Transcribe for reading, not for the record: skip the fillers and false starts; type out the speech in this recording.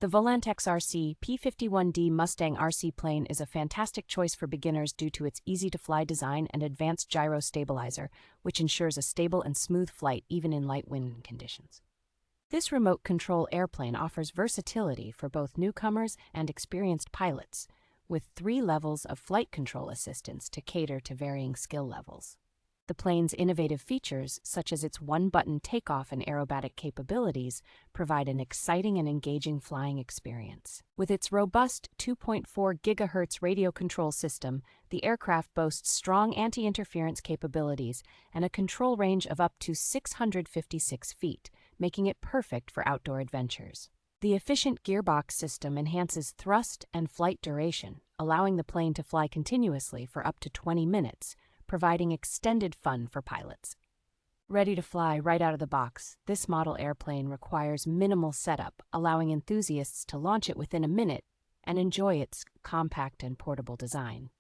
The VOLANTEXRC P51D Mustang RC plane is a fantastic choice for beginners due to its easy-to-fly design and advanced gyro stabilizer, which ensures a stable and smooth flight even in light wind conditions. This remote control airplane offers versatility for both newcomers and experienced pilots, with 3 levels of flight control assistance to cater to varying skill levels. The plane's innovative features, such as its one-button takeoff and aerobatic capabilities, provide an exciting and engaging flying experience. With its robust 2.4 gigahertz radio control system, the aircraft boasts strong anti-interference capabilities and a control range of up to 656 feet, making it perfect for outdoor adventures. The efficient gearbox system enhances thrust and flight duration, allowing the plane to fly continuously for up to 20 minutes, providing extended fun for pilots. Ready to fly right out of the box, this model airplane requires minimal setup, allowing enthusiasts to launch it within a minute and enjoy its compact and portable design.